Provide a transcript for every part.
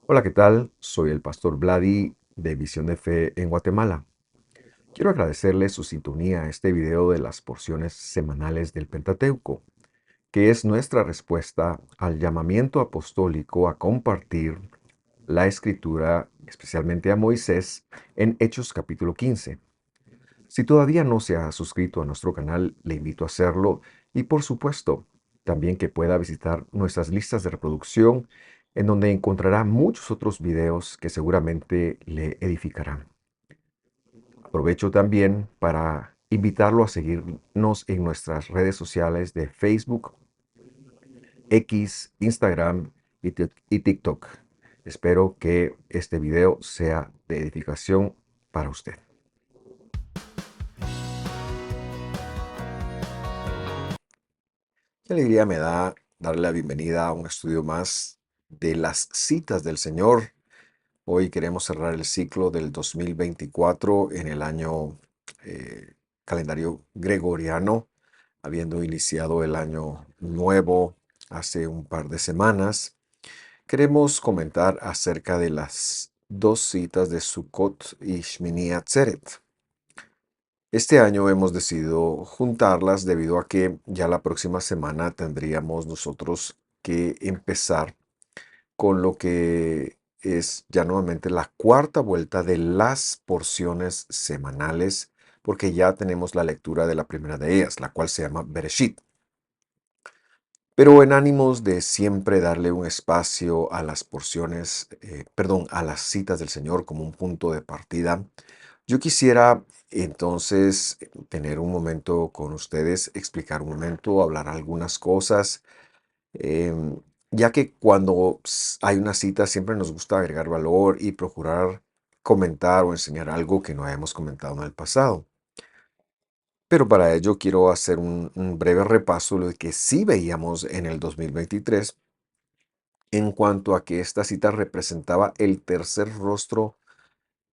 Hola, ¿qué tal? Soy el pastor Vladi de Visión de Fe en Guatemala. Quiero agradecerle su sintonía a este video de las porciones semanales del Pentateuco, que es nuestra respuesta al llamamiento apostólico a compartir la escritura, especialmente a Moisés, en Hechos capítulo 15. Si todavía no se ha suscrito a nuestro canal, le invito a hacerlo y por supuesto, también que pueda visitar nuestras listas de reproducción en donde encontrará muchos otros videos que seguramente le edificarán. Aprovecho también para invitarlo a seguirnos en nuestras redes sociales de Facebook, X, Instagram y TikTok. Espero que este video sea de edificación para usted. Qué alegría me da darle la bienvenida a un estudio más de las citas del Señor. Hoy queremos cerrar el ciclo del 2024 en el año calendario gregoriano, habiendo iniciado el año nuevo hace un par de semanas. Queremos comentar acerca de las dos citas de Sukkot y Shmini Atzeret. Este año hemos decidido juntarlas debido a que ya la próxima semana tendríamos nosotros que empezar con lo que es ya nuevamente la cuarta vuelta de las porciones semanales, porque ya tenemos la lectura de la primera de ellas, la cual se llama Bereshit. Pero en ánimos de siempre darle un espacio a las porciones, a las citas del Señor como un punto de partida, yo quisiera entonces tener un momento con ustedes, explicar un momento, hablar algunas cosas, em, ya que cuando hay una cita siempre nos gusta agregar valor y procurar comentar o enseñar algo que no hayamos comentado en el pasado. Pero para ello quiero hacer un breve repaso de lo que sí veíamos en el 2023 en cuanto a que esta cita representaba el tercer rostro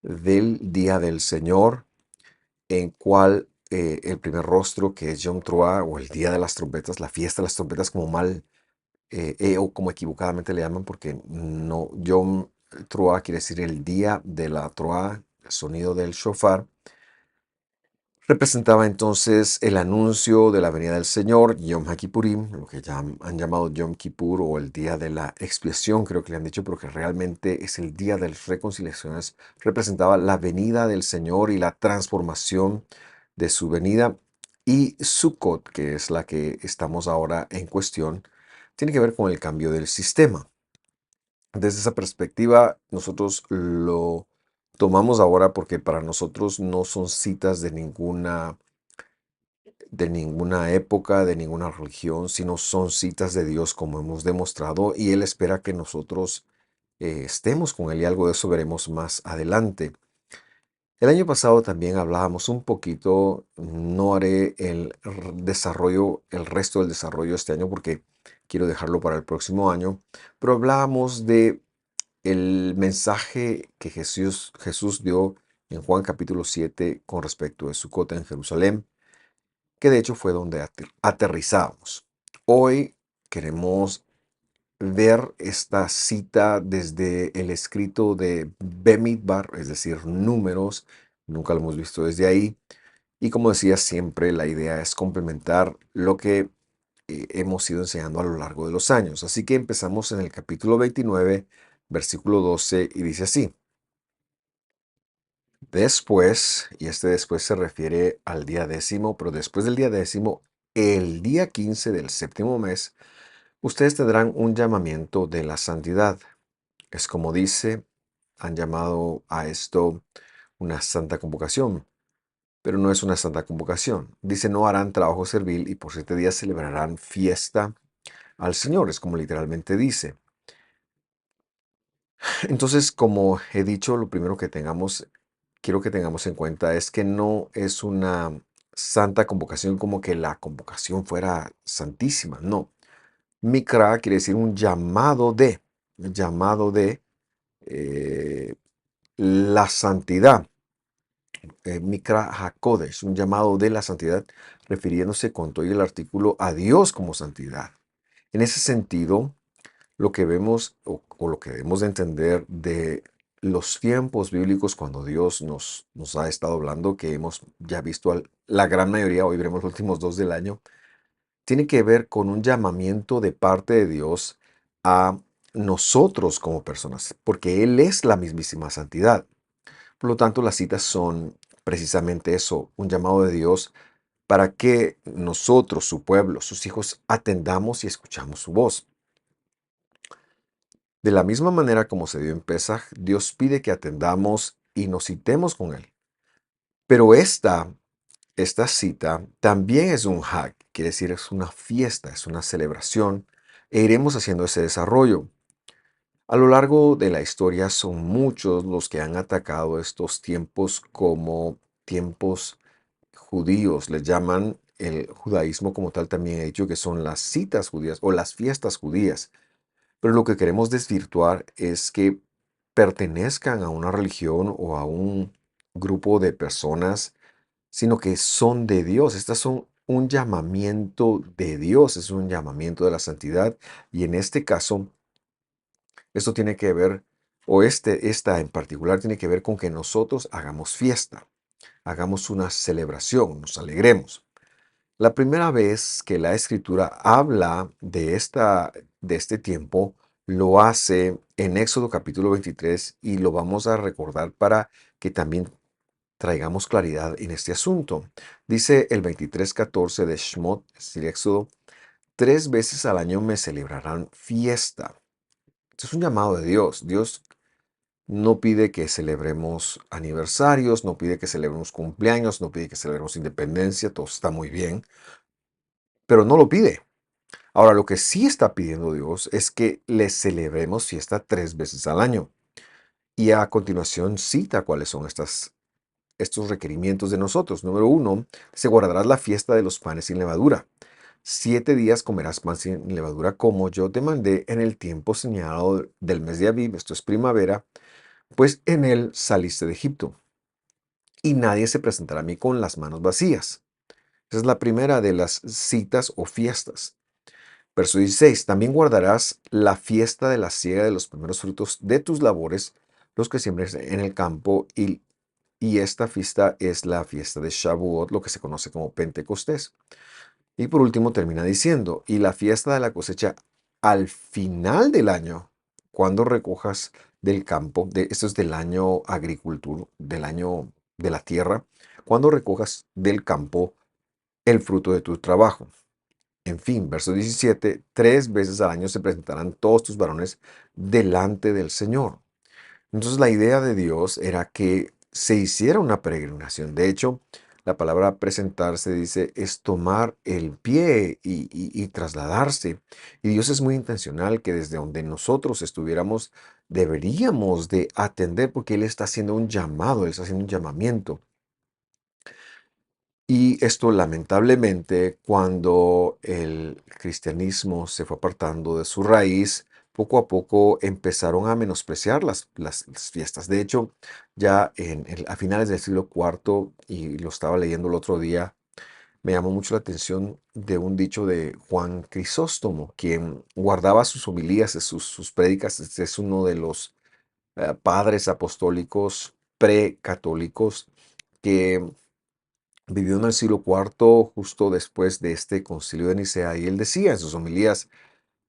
del Día del Señor, en cual el primer rostro, que es Yom Teruah, o el Día de las Trompetas, la fiesta de las trompetas, como o como equivocadamente le llaman, porque no, Yom Teruah quiere decir el día de la Teruah, el sonido del shofar. Representaba entonces el anuncio de la venida del Señor, Yom HaKippurim, lo que ya han llamado Yom Kippur o el día de la expiación, creo que le han dicho, porque realmente es el día de las reconciliaciones. Representaba la venida del Señor y la transformación de su venida. Y Sukkot, que es la que estamos ahora en cuestión, tiene que ver con el cambio del sistema. Desde esa perspectiva, nosotros lo tomamos ahora porque para nosotros no son citas de ninguna época, de ninguna religión, sino son citas de Dios como hemos demostrado y Él espera que nosotros estemos con Él y algo de eso veremos más adelante. El año pasado también hablábamos un poquito, no haré el resto del desarrollo este año porque quiero dejarlo para el próximo año, pero hablábamos de el mensaje que Jesús dio en Juan capítulo 7 con respecto de Sucot en Jerusalén, que de hecho fue donde aterrizamos. Hoy queremos ver esta cita desde el escrito de Bemidbar, es decir, números, nunca lo hemos visto desde ahí. Y como decía siempre, la idea es complementar lo que hemos ido enseñando a lo largo de los años. Así que empezamos en el capítulo 29, versículo 12, y dice así. Después, y este después se refiere al día décimo, pero después del día décimo, el día 15 del séptimo mes, ustedes tendrán un llamamiento de la santidad. Es como dice, han llamado a esto una santa convocación, pero no es una santa convocación. Dice, no harán trabajo servil y por 7 días celebrarán fiesta al Señor, es como literalmente dice. Entonces, como he dicho, lo primero que quiero que tengamos en cuenta es que no es una santa convocación como que la convocación fuera santísima, no. Mikra quiere decir un llamado de eh, la santidad. Mikra HaKodesh, un llamado de la santidad, refiriéndose con todo el artículo a Dios como santidad. En ese sentido, lo que vemos, o o lo que debemos de entender de los tiempos bíblicos cuando Dios nos ha estado hablando, que hemos ya visto la gran mayoría, hoy veremos los últimos dos del año, tiene que ver con un llamamiento de parte de Dios a nosotros como personas, porque Él es la mismísima santidad. Por lo tanto, las citas son precisamente eso, un llamado de Dios para que nosotros, su pueblo, sus hijos, atendamos y escuchamos su voz. De la misma manera como se dio en Pesaj, Dios pide que atendamos y nos citemos con Él. Pero esta cita también es un hag, quiere decir, es una fiesta, es una celebración, e iremos haciendo ese desarrollo. A lo largo de la historia son muchos los que han atacado estos tiempos como tiempos judíos, les llaman el judaísmo como tal, también he dicho que son las citas judías o las fiestas judías. Pero lo que queremos desvirtuar es que pertenezcan a una religión o a un grupo de personas, sino que son de Dios. Estas son un llamamiento de Dios, es un llamamiento de la santidad. Y en este caso, esto tiene que ver, o esta en particular tiene que ver con que nosotros hagamos fiesta, hagamos una celebración, nos alegremos. La primera vez que la Escritura habla de este tiempo, lo hace en Éxodo capítulo 23 y lo vamos a recordar para que también traigamos claridad en este asunto. Dice el 23:14 de Shmot, es decir, Éxodo, 3 veces al año me celebrarán fiesta. Esto es un llamado de Dios. Dios no pide que celebremos aniversarios, no pide que celebremos cumpleaños, no pide que celebremos independencia, todo está muy bien, pero no lo pide. Ahora, lo que sí está pidiendo Dios es que le celebremos fiesta 3 veces al año. Y a continuación cita cuáles son estos requerimientos de nosotros. Número uno, se guardarás la fiesta de los panes sin levadura. 7 días comerás pan sin levadura, como yo te mandé en el tiempo señalado del mes de Abib, esto es primavera, pues en él saliste de Egipto. Y nadie se presentará a mí con las manos vacías. Esa es la primera de las citas o fiestas. Verso 16, también guardarás la fiesta de la siega de los primeros frutos de tus labores, los que siembres en el campo, y esta fiesta es la fiesta de Shavuot, lo que se conoce como Pentecostés. Y por último termina diciendo, y la fiesta de la cosecha al final del año, cuando recojas del campo, esto es del año agricultura, del año de la tierra, cuando recojas del campo el fruto de tu trabajo. En fin, verso 17, 3 veces al año se presentarán todos tus varones delante del Señor. Entonces la idea de Dios era que se hiciera una peregrinación. De hecho, la palabra presentarse dice es tomar el pie y trasladarse. Y Dios es muy intencional que desde donde nosotros estuviéramos deberíamos de atender porque Él está haciendo un llamado, Él está haciendo un llamamiento. Y esto lamentablemente, cuando el cristianismo se fue apartando de su raíz, poco a poco empezaron a menospreciar las fiestas. De hecho, ya a finales del siglo IV, y lo estaba leyendo el otro día, me llamó mucho la atención de un dicho de Juan Crisóstomo, quien guardaba sus homilías, sus prédicas. Este es uno de los padres apostólicos precatólicos que vivió en el siglo IV, justo después de este concilio de Nicea, y él decía en sus homilías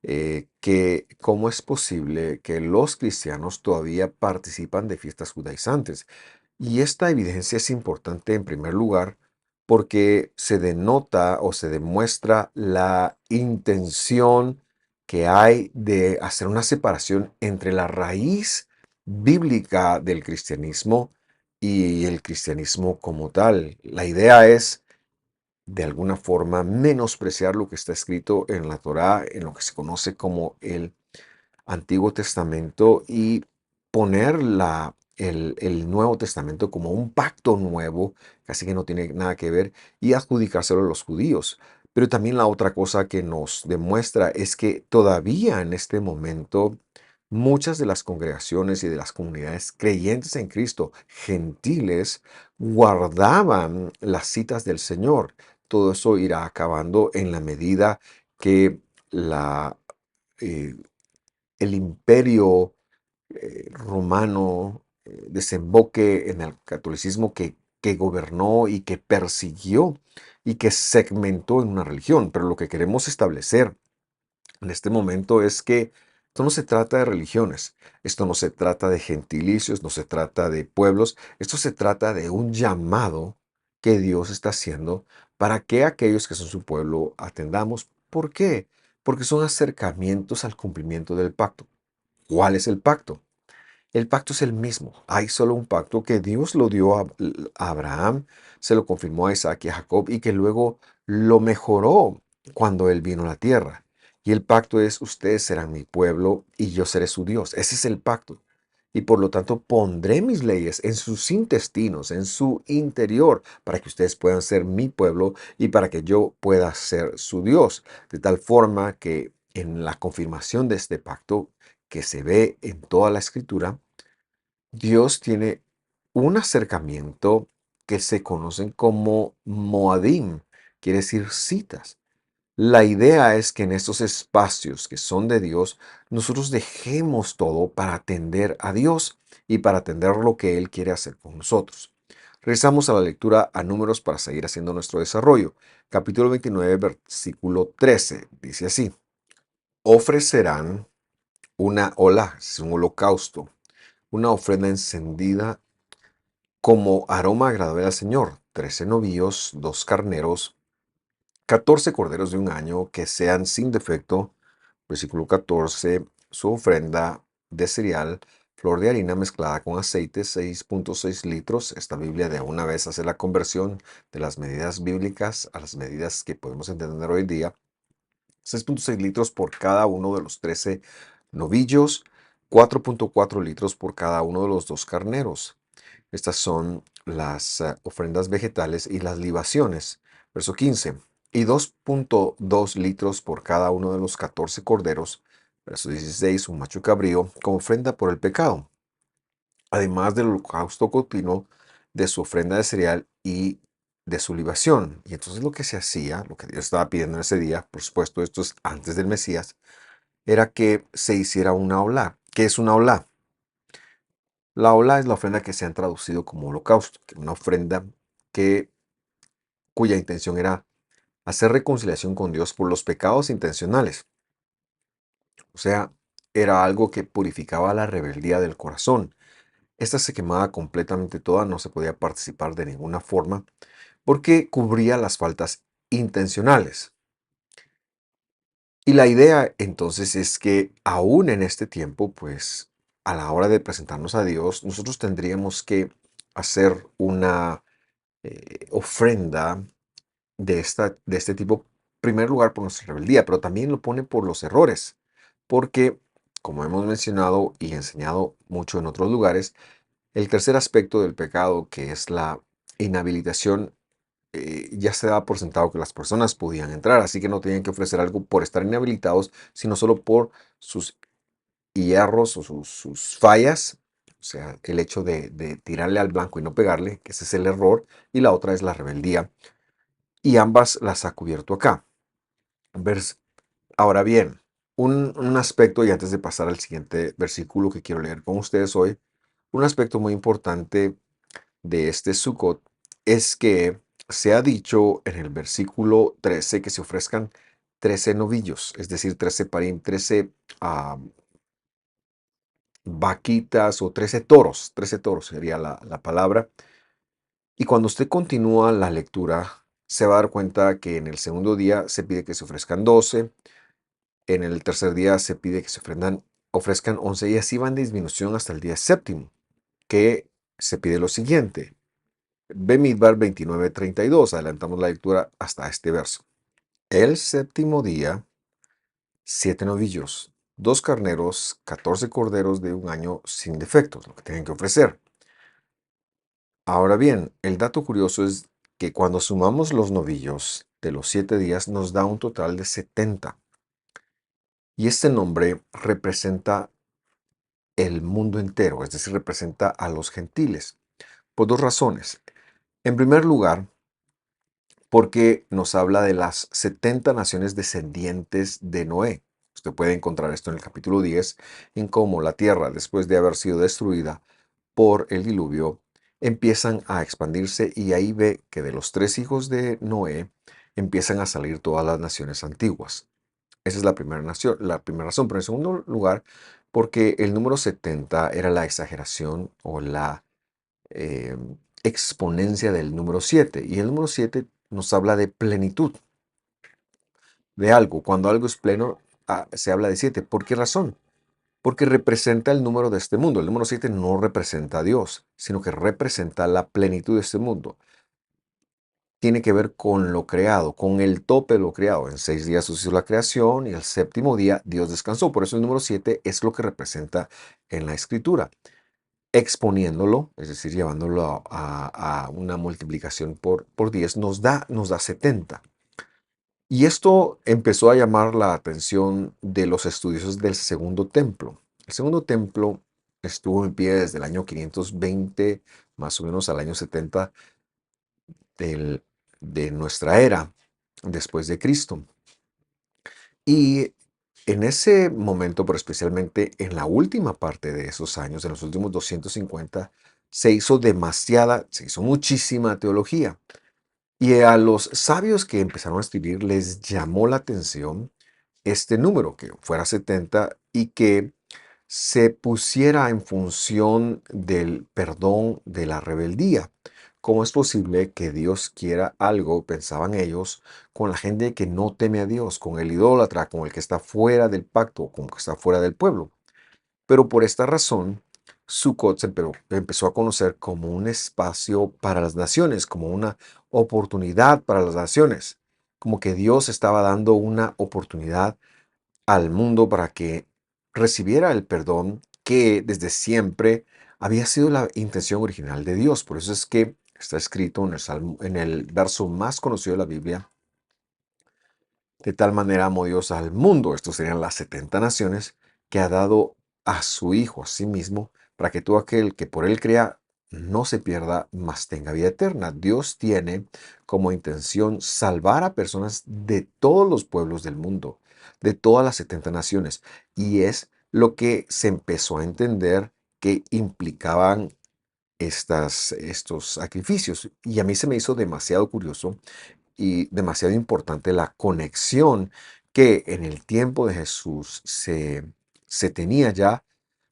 que cómo es posible que los cristianos todavía participan de fiestas judaizantes. Y esta evidencia es importante en primer lugar porque se denota o se demuestra la intención que hay de hacer una separación entre la raíz bíblica del cristianismo y el cristianismo como tal. La idea es, de alguna forma, menospreciar lo que está escrito en la Torá, en lo que se conoce como el Antiguo Testamento, y poner el Nuevo Testamento como un pacto nuevo, casi que no tiene nada que ver, y adjudicárselo a los judíos. Pero también la otra cosa que nos demuestra es que todavía en este momento muchas de las congregaciones y de las comunidades creyentes en Cristo, gentiles, guardaban las citas del Señor. Todo eso irá acabando en la medida que la, eh, el imperio romano desemboque en el catolicismo que gobernó y que persiguió y que segmentó en una religión. Pero lo que queremos establecer en este momento es que esto no se trata de religiones, esto no se trata de gentilicios, no se trata de pueblos, esto se trata de un llamado que Dios está haciendo para que aquellos que son su pueblo atendamos. ¿Por qué? Porque son acercamientos al cumplimiento del pacto. ¿Cuál es el pacto? El pacto es el mismo. Hay solo un pacto que Dios lo dio a Abraham, se lo confirmó a Isaac y a Jacob y que luego lo mejoró cuando él vino a la tierra. Y el pacto es, ustedes serán mi pueblo y yo seré su Dios. Ese es el pacto. Y por lo tanto pondré mis leyes en sus intestinos, en su interior, para que ustedes puedan ser mi pueblo y para que yo pueda ser su Dios. De tal forma que en la confirmación de este pacto, que se ve en toda la escritura, Dios tiene un acercamiento que se conocen como Moadim, quiere decir citas. La idea es que en estos espacios que son de Dios, nosotros dejemos todo para atender a Dios y para atender lo que Él quiere hacer con nosotros. Regresamos a la lectura a Números para seguir haciendo nuestro desarrollo. Capítulo 29, versículo 13. Dice así: ofrecerán una ola, es un holocausto, una ofrenda encendida como aroma agradable al Señor: 13 novillos, 2 carneros, 14 corderos de un año que sean sin defecto. Versículo 14, su ofrenda de cereal, flor de harina mezclada con aceite, 6.6 litros. Esta Biblia de una vez hace la conversión de las medidas bíblicas a las medidas que podemos entender hoy día. 6.6 litros por cada uno de los 13 novillos, 4.4 litros por cada uno de los 2 carneros. Estas son las ofrendas vegetales y las libaciones. Verso 15. Y 2.2 litros por cada uno de los 14 corderos. Verso 16. Un macho cabrío como ofrenda por el pecado. Además del holocausto continuo, de su ofrenda de cereal y de su libación. Y entonces lo que se hacía, lo que Dios estaba pidiendo en ese día, por supuesto esto es antes del Mesías, era que se hiciera una olá. ¿Qué es una olá? La ola es la ofrenda que se han traducido como holocausto, que una ofrenda que, cuya intención era hacer reconciliación con Dios por los pecados intencionales. O sea, era algo que purificaba la rebeldía del corazón. Esta se quemaba completamente toda, no se podía participar de ninguna forma, porque cubría las faltas intencionales. Y la idea entonces es que aún en este tiempo, pues a la hora de presentarnos a Dios, nosotros tendríamos que hacer una ofrenda de este tipo, en primer lugar por nuestra rebeldía, pero también lo pone por los errores, porque, como hemos mencionado y enseñado mucho en otros lugares, el tercer aspecto del pecado, que es la inhabilitación, ya se daba por sentado que las personas podían entrar, así que no tenían que ofrecer algo por estar inhabilitados, sino solo por sus hierros o sus fallas, o sea, el hecho de tirarle al blanco y no pegarle, que ese es el error, y la otra es la rebeldía, y ambas las ha cubierto acá. Ahora bien, un aspecto, y antes de pasar al siguiente versículo que quiero leer con ustedes hoy, un aspecto muy importante de este Sukkot es que se ha dicho en el versículo 13 que se ofrezcan 13 novillos, es decir, 13 parim, 13 vaquitas o 13 toros sería la palabra. Y cuando usted continúa la lectura, se va a dar cuenta que en el segundo día se pide que se ofrezcan 12. En el tercer día se pide que se ofrezcan 11 y así va en disminución hasta el día séptimo, que se pide lo siguiente. Bemidbar 29:32. Adelantamos la lectura hasta este verso. El séptimo día, 7 novillos, 2 carneros, 14 corderos de un año sin defectos, lo que tienen que ofrecer. Ahora bien, el dato curioso es que cuando sumamos los novillos de los 7 días nos da un total de 70. Y este nombre representa el mundo entero, es decir, representa a los gentiles, por dos razones. En primer lugar, porque nos habla de las 70 naciones descendientes de Noé. Usted puede encontrar esto en el capítulo 10, en cómo la tierra, después de haber sido destruida por el diluvio, empiezan a expandirse y ahí ve que de los tres hijos de Noé empiezan a salir todas las naciones antiguas. Esa es la primera nación, la primera razón. Pero en segundo lugar, porque el número 70 era la exageración o la eh, exponencia del número 7. Y el número 7 nos habla de plenitud de algo. Cuando algo es pleno, se habla de 7. ¿Por qué razón? Porque representa el número de este mundo. El número 7 no representa a Dios, sino que representa la plenitud de este mundo. Tiene que ver con lo creado, con el tope de lo creado. En 6 días hizo la creación y el séptimo día Dios descansó. Por eso el número 7 es lo que representa en la escritura. Exponiéndolo, es decir, llevándolo a una multiplicación por 10, nos da 70. Y esto empezó a llamar la atención de los estudiosos del Segundo Templo. El Segundo Templo estuvo en pie desde el año 520, más o menos al año 70 del- de nuestra era, después de Cristo. Y en ese momento, pero especialmente en la última parte de esos años, en los últimos 250, se hizo muchísima teología. Y a los sabios que empezaron a escribir les llamó la atención este número, que fuera 70 y que se pusiera en función del perdón de la rebeldía. ¿Cómo es posible que Dios quiera algo, pensaban ellos, con la gente que no teme a Dios, con el idólatra, con el que está fuera del pacto, con el que está fuera del pueblo? Pero por esta razón, Sukkot empezó a conocer como un espacio para las naciones, como una oportunidad para las naciones, como que Dios estaba dando una oportunidad al mundo para que recibiera el perdón que desde siempre había sido la intención original de Dios. Por eso es que está escrito en en el verso más conocido de la Biblia: de tal manera amó Dios al mundo, estos serían las 70 naciones, que ha dado a su Hijo, a sí mismo, para que todo aquel que por él crea no se pierda, mas tenga vida eterna. Dios tiene como intención salvar a personas de todos los pueblos del mundo, de todas las 70 naciones. Y es lo que se empezó a entender que implicaban estos sacrificios. Y a mí se me hizo demasiado curioso y demasiado importante la conexión que en el tiempo de Jesús se tenía ya,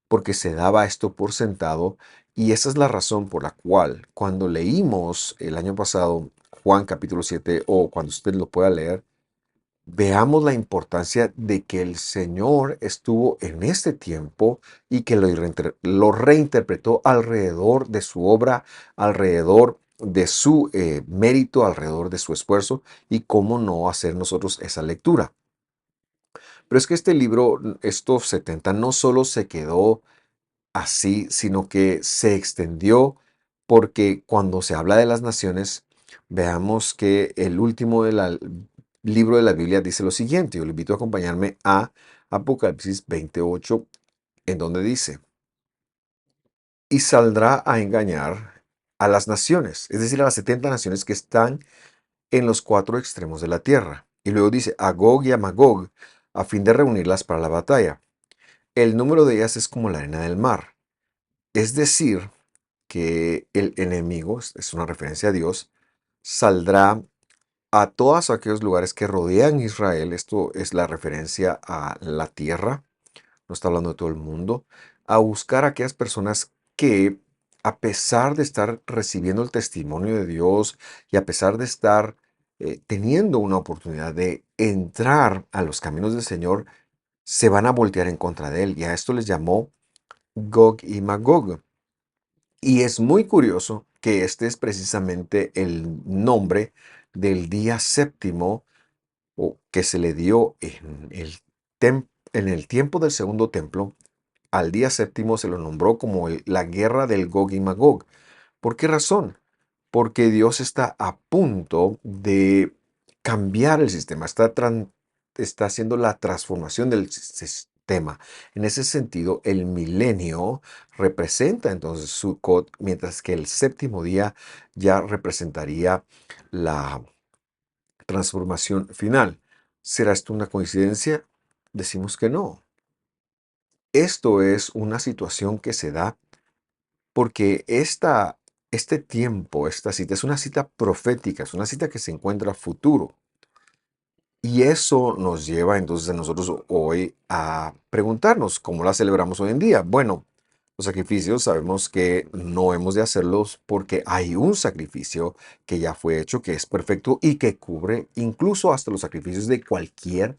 porque se daba esto por sentado. Y esa es la razón por la cual cuando leímos el año pasado Juan capítulo 7, o cuando usted lo pueda leer, veamos la importancia de que el Señor estuvo en este tiempo y que lo reinterpretó alrededor de su obra, alrededor de su mérito, alrededor de su esfuerzo, y cómo no hacer nosotros esa lectura. Pero es que este libro, estos 70, no solo se quedó así, sino que se extendió, porque cuando se habla de las naciones, veamos que el último libro de la Biblia dice lo siguiente. Yo le invito a acompañarme a Apocalipsis 28, en donde dice: y saldrá a engañar a las naciones, es decir, a las 70 naciones que están en los cuatro extremos de la tierra. Y luego dice a Gog y a Magog, a fin de reunirlas para la batalla. El número de ellas es como la arena del mar. Es decir, que el enemigo, es una referencia a Dios, saldrá a todos aquellos lugares que rodean Israel. Esto es la referencia a la tierra, no está hablando de todo el mundo, a buscar a aquellas personas que, a pesar de estar recibiendo el testimonio de Dios y a pesar de estar teniendo una oportunidad de entrar a los caminos del Señor, se van a voltear en contra de él. Y a esto les llamó Gog y Magog. Y es muy curioso que este es precisamente el nombre del día séptimo, o que se le dio en el tiempo del segundo templo. Al día séptimo se lo nombró como la guerra del Gog y Magog. ¿Por qué razón? Porque Dios está a punto de cambiar el sistema, está haciendo la transformación del sistema. En ese sentido, el milenio representa entonces Sukkot, mientras que el séptimo día ya representaría la transformación final. ¿Será esto una coincidencia? decimos que no. Esto es una situación que se da porque este tiempo, esta cita, es una cita profética, es una cita que se encuentra a futuro. Y eso nos lleva entonces a nosotros hoy a preguntarnos cómo la celebramos hoy en día. Bueno, los sacrificios sabemos que no hemos de hacerlos porque hay un sacrificio que ya fue hecho, que es perfecto y que cubre incluso hasta los sacrificios de cualquiera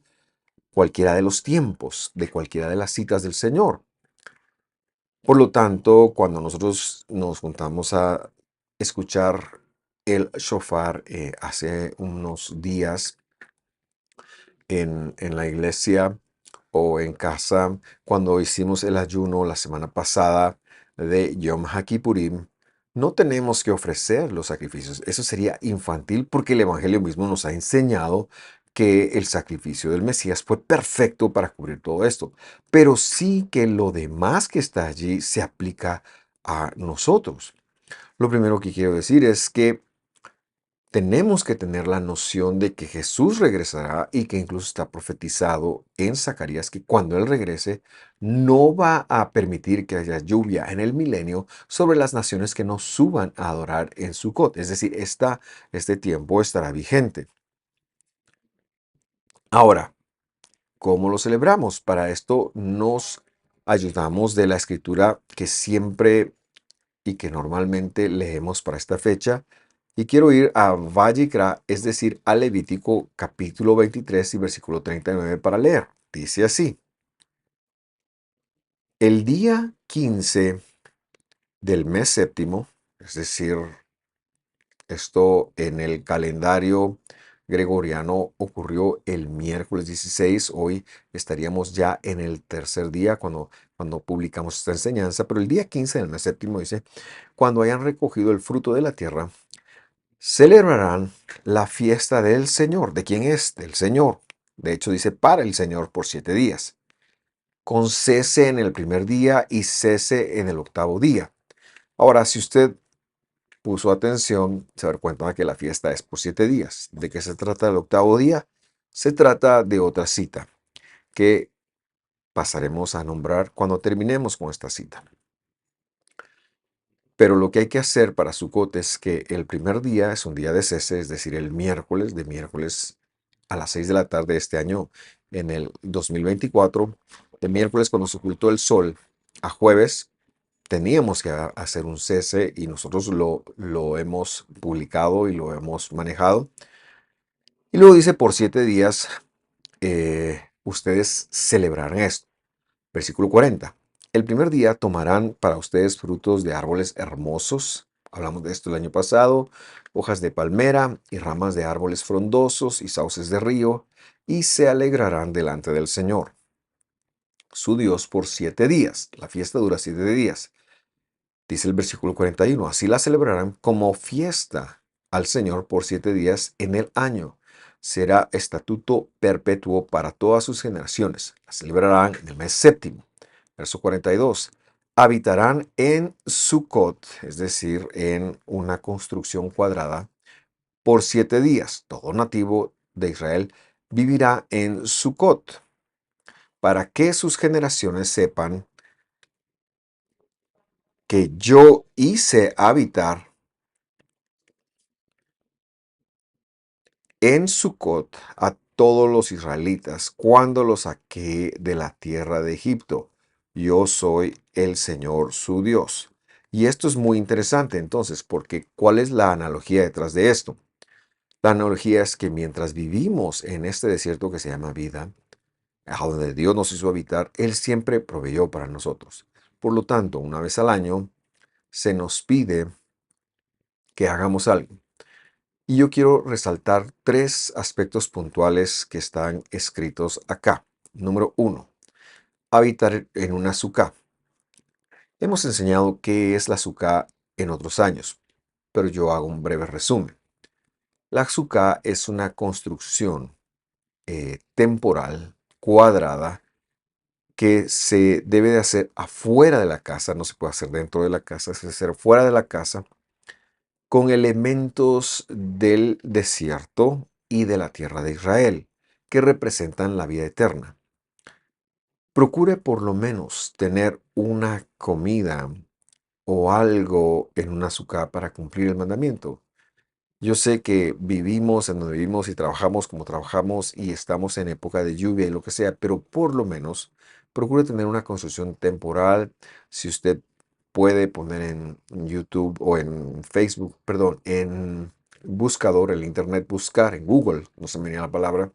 de los tiempos, de cualquiera de las citas del Señor. Por lo tanto, cuando nosotros nos juntamos a escuchar el shofar hace unos días, en la iglesia o en casa, cuando hicimos el ayuno la semana pasada de Yom HaKippurim, no tenemos que ofrecer los sacrificios. Eso sería infantil porque el Evangelio mismo nos ha enseñado que el sacrificio del Mesías fue perfecto para cubrir todo esto. Pero sí que lo demás que está allí se aplica a nosotros. Lo primero que quiero decir es que tenemos que tener la noción de que Jesús regresará y que incluso está profetizado en Zacarías que cuando Él regrese no va a permitir que haya lluvia en el milenio sobre las naciones que no suban a adorar en Sucot. Es decir, este tiempo estará vigente. Ahora, ¿cómo lo celebramos? Para esto nos ayudamos de la escritura que siempre y que normalmente leemos para esta fecha. Y quiero ir a Vayikra, es decir, a Levítico capítulo 23 y versículo 39 para leer. Dice así: el día 15 del mes séptimo, es decir, esto en el calendario gregoriano ocurrió el miércoles 16. Hoy estaríamos ya en el tercer día cuando publicamos esta enseñanza, pero el día 15 del mes séptimo dice: cuando hayan recogido el fruto de la tierra, celebrarán la fiesta del Señor. ¿De quién es? Del Señor. De hecho, dice para el Señor por 7 días, con cese en el primer día y cese en el octavo día. Ahora, si usted puso atención, se va a dar cuenta de que la fiesta es por 7 días. ¿De qué se trata el octavo día? Se trata de otra cita que pasaremos a nombrar cuando terminemos con esta cita. Pero lo que hay que hacer para Sukkot es que el primer día es un día de cese, es decir, el miércoles, de miércoles a las 6 de la tarde de este año, en el 2024, de miércoles cuando se ocultó el sol, a jueves teníamos que hacer un cese y nosotros lo hemos publicado y lo hemos manejado. Y luego dice, por 7 días ustedes celebrarán esto. Versículo 40. El primer día tomarán para ustedes frutos de árboles hermosos. Hablamos de esto el año pasado. Hojas de palmera y ramas de árboles frondosos y sauces de río. Y se alegrarán delante del Señor, su Dios, por 7 días. La fiesta dura 7 días. Dice el versículo 41. Así la celebrarán como fiesta al Señor por 7 días en el año. Será estatuto perpetuo para todas sus generaciones. La celebrarán en el mes séptimo. Verso 42. Habitarán en Sucot, es decir, en una construcción cuadrada, por 7 días. Todo nativo de Israel vivirá en Sucot, para que sus generaciones sepan que yo hice habitar en Sucot a todos los israelitas cuando los saqué de la tierra de Egipto. Yo soy el Señor su Dios. Y esto es muy interesante entonces, porque ¿cuál es la analogía detrás de esto? La analogía es que mientras vivimos en este desierto que se llama vida, a donde Dios nos hizo habitar, Él siempre proveyó para nosotros. Por lo tanto, una vez al año se nos pide que hagamos algo. Y yo quiero resaltar 3 aspectos puntuales que están escritos acá. Número 1, habitar en una sucá. Hemos enseñado qué es la sucá en otros años, pero yo hago un breve resumen. La sucá es una construcción temporal, cuadrada, que se debe de hacer afuera de la casa, no se puede hacer dentro de la casa, se debe hacer fuera de la casa, con elementos del desierto y de la tierra de Israel, que representan la vida eterna. procure por lo menos tener una comida o algo en una azúcar para cumplir el mandamiento. Yo sé que vivimos en donde vivimos y trabajamos como trabajamos y estamos en época de lluvia y lo que sea, pero por lo menos procure tener una construcción temporal. Si usted puede poner en YouTube o en Facebook, perdón, en buscador, el internet, buscar en Google, no se me viene la palabra,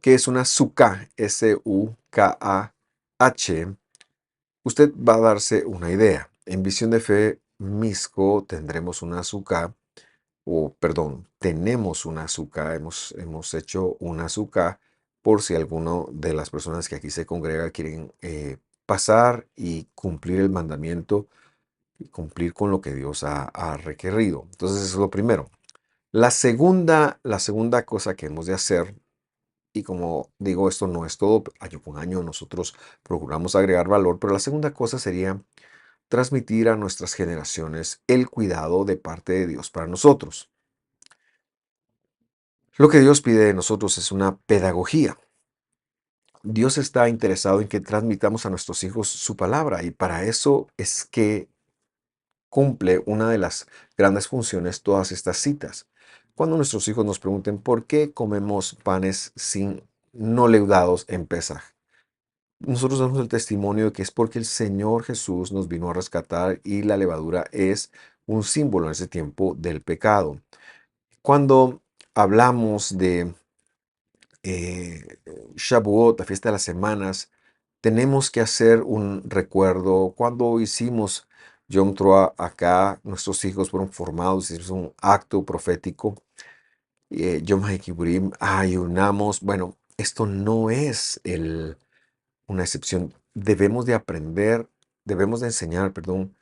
que es una SUKH, SUKAH, usted va a darse una idea. En Visión de Fe Misco tendremos una SUKA, o perdón, tenemos una SUKA, hemos hecho una SUKA por si alguno de las personas que aquí se congrega quieren pasar y cumplir el mandamiento y cumplir con lo que Dios ha requerido. Entonces, eso es lo primero. La segunda cosa que hemos de hacer, y como digo, esto no es todo, año con año nosotros procuramos agregar valor, pero la segunda cosa sería transmitir a nuestras generaciones el cuidado de parte de Dios para nosotros. Lo que Dios pide de nosotros es una pedagogía. Dios está interesado en que transmitamos a nuestros hijos su palabra y para eso es que cumple una de las grandes funciones todas estas citas. Cuando nuestros hijos nos pregunten por qué comemos panes sin no leudados en Pesaj, nosotros damos el testimonio de que es porque el Señor Jesús nos vino a rescatar y la levadura es un símbolo en ese tiempo del pecado. Cuando hablamos de eh, Shavuot, la fiesta de las semanas, tenemos que hacer un recuerdo. Cuando hicimos Yom Teruah acá, nuestros hijos fueron formados, hicimos un acto profético. Yom HaKippurim, ayunamos. Bueno, esto no es una excepción. Debemos de enseñar, perdón,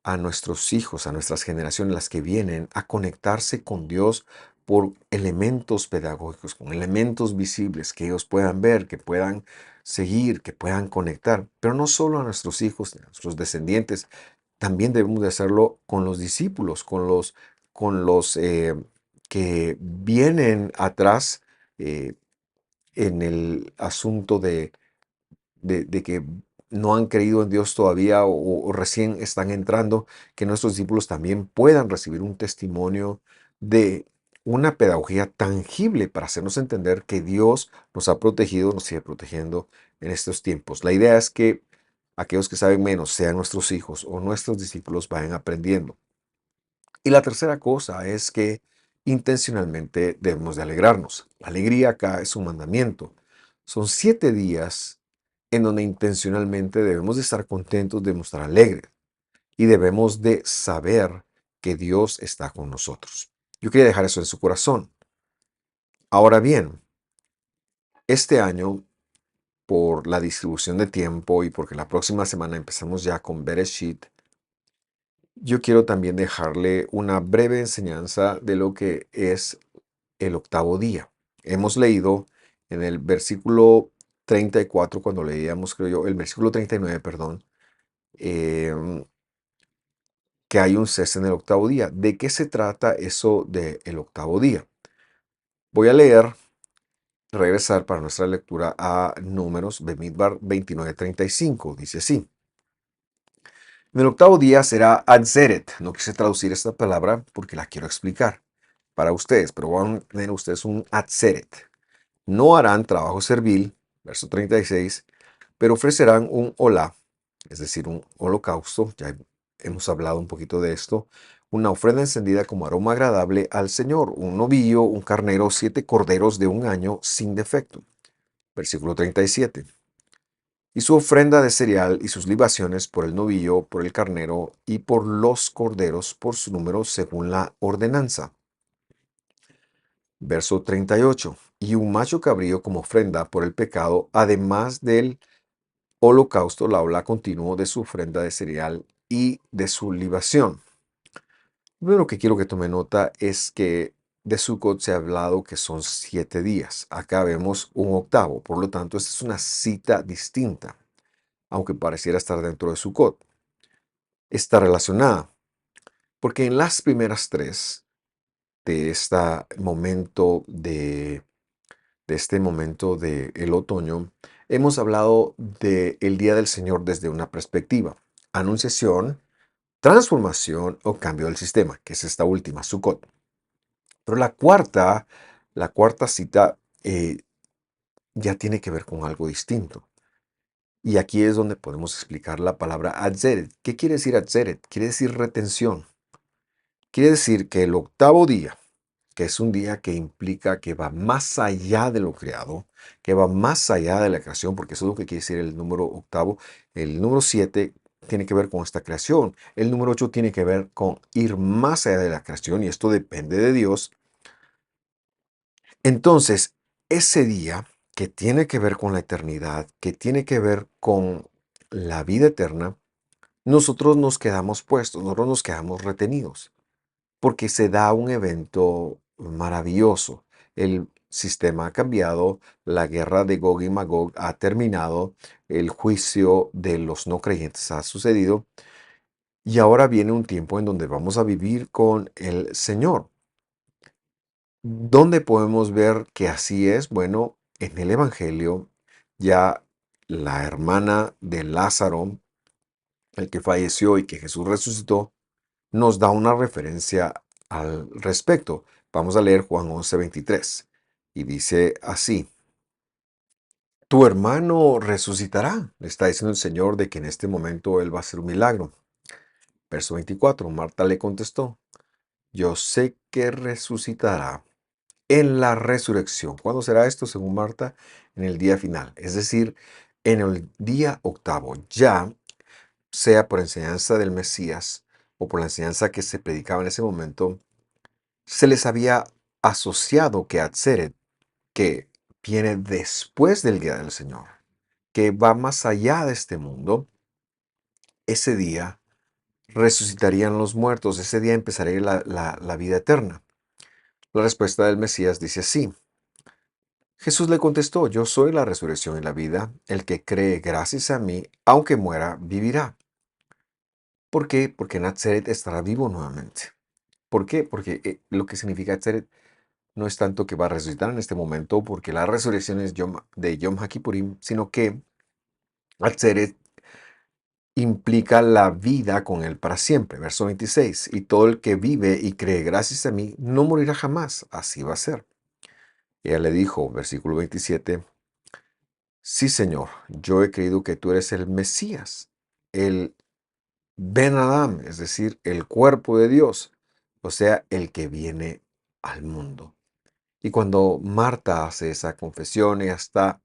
a nuestros hijos, a nuestras generaciones, las que vienen, a conectarse con Dios por elementos pedagógicos, con elementos visibles que ellos puedan ver, que puedan seguir, que puedan conectar. Pero no solo a nuestros hijos, a nuestros descendientes, también debemos de hacerlo con los discípulos, con los que vienen atrás en el asunto de que no han creído en Dios todavía o recién están entrando, que nuestros discípulos también puedan recibir un testimonio de una pedagogía tangible para hacernos entender que Dios nos ha protegido, nos sigue protegiendo en estos tiempos. La idea es que aquellos que saben menos, sean nuestros hijos o nuestros discípulos, vayan aprendiendo. Y la tercera cosa es que intencionalmente debemos de alegrarnos. La alegría acá es un mandamiento. Son 7 días en donde intencionalmente debemos de estar contentos, de mostrar alegres y debemos de saber que Dios está con nosotros. Yo quería dejar eso en su corazón. Ahora bien, este año, por la distribución de tiempo y porque la próxima semana empezamos ya con Bereshit, yo quiero también dejarle una breve enseñanza de lo que es el octavo día. Hemos leído en el versículo 34, cuando leíamos, creo yo, el versículo 39, perdón, em, que hay un cese en el octavo día. ¿De qué se trata eso del octavo día? Voy a leer, regresar para nuestra lectura a Números, Bemidbar 29:35. Dice así. En el octavo día será Atzeret. No quise traducir esta palabra porque la quiero explicar para ustedes, pero van a tener ustedes un Atzeret. No harán trabajo servil, verso 36, pero ofrecerán un olá, es decir, un holocausto, ya hemos hablado un poquito de esto, una ofrenda encendida como aroma agradable al Señor, un novillo, un carnero, 7 corderos de un año sin defecto. Versículo 37. Y su ofrenda de cereal y sus libaciones por el novillo, por el carnero y por los corderos por su número según la ordenanza. Verso 38. Y un macho cabrío como ofrenda por el pecado, además del holocausto, la ola continuo de su ofrenda de cereal y de su libación. Lo primero que quiero que tome nota es que de Sukkot se ha hablado que son 7 días. Acá vemos un octavo, por lo tanto, esta es una cita distinta, aunque pareciera estar dentro de Sukkot. Está relacionada, porque en las primeras tres de este momento de el otoño, hemos hablado del Día del Señor desde una perspectiva: anunciación, transformación o cambio del sistema, que es esta última, Sukkot. Pero la cuarta cita ya tiene que ver con algo distinto. Y aquí es donde podemos explicar la palabra Atzeret. ¿Qué quiere decir Atzeret? Quiere decir retención. Quiere decir que el octavo día, que es un día que implica que va más allá de lo creado, que va más allá de la creación, porque eso es lo que quiere decir el número octavo. El número 7 tiene que ver con esta creación. El número 8 tiene que ver con ir más allá de la creación, y esto depende de Dios. Entonces, ese día que tiene que ver con la eternidad, que tiene que ver con la vida eterna, nosotros nos quedamos puestos, nosotros nos quedamos retenidos, porque se da un evento maravilloso. El sistema ha cambiado, la guerra de Gog y Magog ha terminado, el juicio de los no creyentes ha sucedido, y ahora viene un tiempo en donde vamos a vivir con el Señor. ¿Dónde podemos ver que así es? Bueno, en el Evangelio, ya la hermana de Lázaro, el que falleció y que Jesús resucitó, nos da una referencia al respecto. Vamos a leer Juan 11:23 y dice así: tu hermano resucitará. Le está diciendo el Señor de que en este momento él va a hacer un milagro. Verso 24, Marta le contestó: yo sé que resucitará en la resurrección. ¿Cuándo será esto, según Marta? En el día final, es decir, en el día octavo, ya sea por enseñanza del Mesías o por la enseñanza que se predicaba en ese momento. Se les había asociado que Atzeret, que viene después del día del Señor, que va más allá de este mundo, ese día resucitarían los muertos, ese día empezaría la vida eterna. La respuesta del Mesías dice así: Jesús le contestó: yo soy la resurrección y la vida, el que cree gracias a mí, aunque muera, vivirá. ¿Por qué? Porque Nazaret estará vivo nuevamente. ¿Por qué? Porque lo que significa Nazaret no es tanto que va a resucitar en este momento, porque la resurrección es de Yom HaKippurim, sino que Atzeret implica la vida con él para siempre. Verso 26, y todo el que vive y cree gracias a mí no morirá jamás. Así va a ser. Ella le dijo, versículo 27, sí, Señor, yo he creído que tú eres el Mesías, el Ben Adam, es decir, el cuerpo de Dios, o sea, el que viene al mundo. Y cuando Marta hace esa confesión, ella está,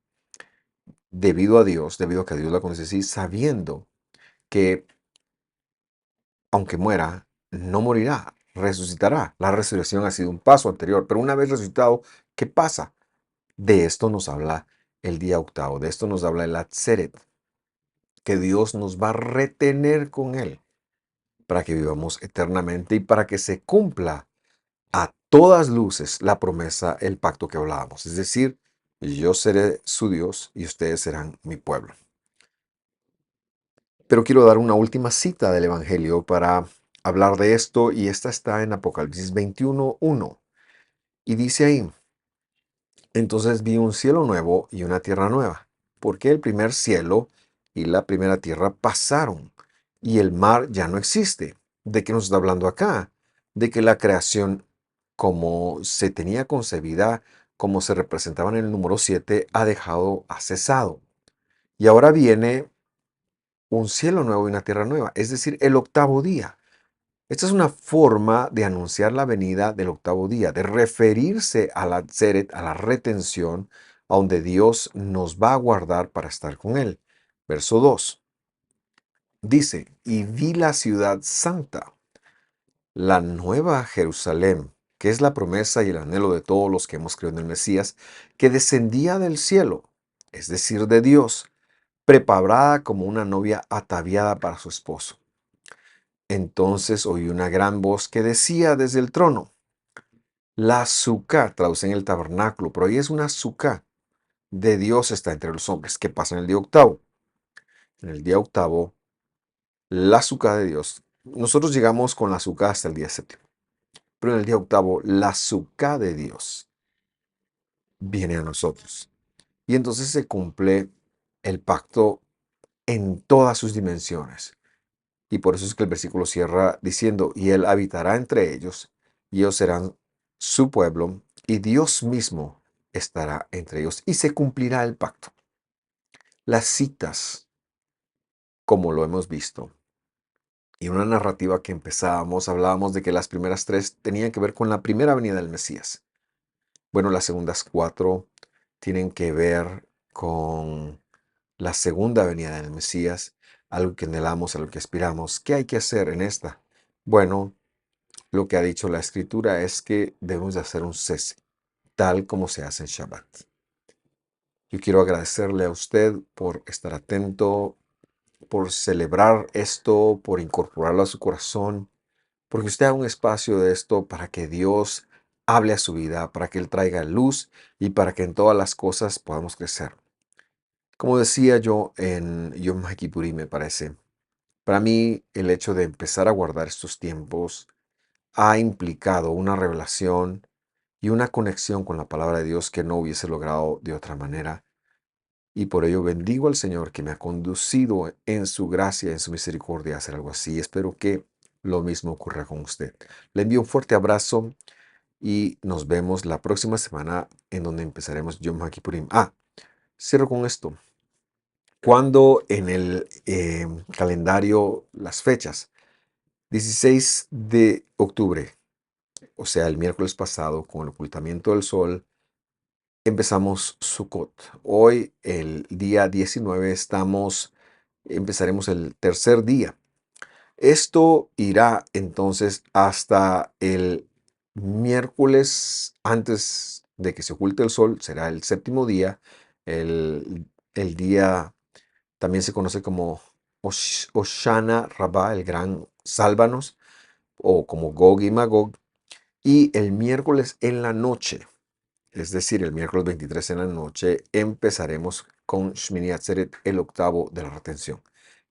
debido a Dios, debido a que Dios la conoce así, sabiendo que aunque muera, no morirá, resucitará. La resurrección ha sido un paso anterior, pero una vez resucitado, ¿qué pasa? De esto nos habla el día octavo, de esto nos habla el Atzeret, que Dios nos va a retener con Él para que vivamos eternamente y para que se cumpla a todas luces la promesa, el pacto que hablábamos. Es decir, yo seré su Dios y ustedes serán mi pueblo. Pero quiero dar una última cita del Evangelio para hablar de esto, y esta está en Apocalipsis 21:1. Y dice ahí: entonces vi un cielo nuevo y una tierra nueva, porque el primer cielo y la primera tierra pasaron, y el mar ya no existe. ¿De qué nos está hablando acá? De que la creación, como se tenía concebida, como se representaba en el número 7, ha cesado. Y ahora viene un cielo nuevo y una tierra nueva, es decir, el octavo día. Esta es una forma de anunciar la venida del octavo día, de referirse a la Tzeret, a la retención, a donde Dios nos va a guardar para estar con Él. Verso 2 dice: y vi la ciudad santa, la nueva Jerusalén, que es la promesa y el anhelo de todos los que hemos creído en el Mesías, que descendía del cielo, es decir, de Dios, preparada como una novia ataviada para su esposo. Entonces oí una gran voz que decía desde el trono: la Sukkah, traduce en el tabernáculo, pero ahí es una Sukkah de Dios, está entre los hombres. ¿Qué pasa en el día octavo? En el día octavo, la Sukkah de Dios. Nosotros llegamos con la Sukkah hasta el día séptimo, pero en el día octavo, la Sukkah de Dios viene a nosotros. Y entonces se cumple el pacto en todas sus dimensiones. Y por eso es que el versículo cierra diciendo, y Él habitará entre ellos, y ellos serán su pueblo, y Dios mismo estará entre ellos, y se cumplirá el pacto. Las citas, como lo hemos visto, y una narrativa que empezábamos, hablábamos de que las primeras tres tenían que ver con la primera venida del Mesías. Bueno, las segundas cuatro tienen que ver con la segunda venida del Mesías, algo que anhelamos, a lo que aspiramos. ¿Qué hay que hacer en esta? Bueno, lo que ha dicho la Escritura es que debemos de hacer un cese, tal como se hace en Shabbat. Yo quiero agradecerle a usted por estar atento, por celebrar esto, por incorporarlo a su corazón, porque usted haga un espacio de esto para que Dios hable a su vida, para que Él traiga luz y para que en todas las cosas podamos crecer. Como decía yo en Yom Kippurim, me parece, para mí el hecho de empezar a guardar estos tiempos ha implicado una revelación y una conexión con la palabra de Dios que no hubiese logrado de otra manera. Y por ello bendigo al Señor que me ha conducido en su gracia, en su misericordia a hacer algo así. Espero que lo mismo ocurra con usted. Le envío un fuerte abrazo y nos vemos la próxima semana en donde empezaremos Yom Kippurim. Cierro con esto. Cuando en el calendario las fechas, 16 de octubre, o sea, el miércoles pasado, con el ocultamiento del sol, empezamos Sukkot. Hoy, el día 19, empezaremos el tercer día. Esto irá entonces hasta el miércoles antes de que se oculte el sol, será el séptimo día. El día también se conoce como Hoshana Rabbah, el gran Sálvanos, o como Gog y Magog. Y el miércoles en la noche, es decir, el miércoles 23 en la noche, empezaremos con Shmini Atzeret, el octavo de la retención.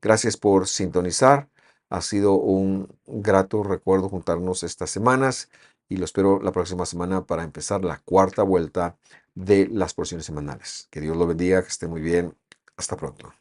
Gracias por sintonizar. Ha sido un grato recuerdo juntarnos estas semanas y lo espero la próxima semana para empezar la cuarta vuelta de las porciones semanales. Que Dios lo bendiga, que esté muy bien. Hasta pronto.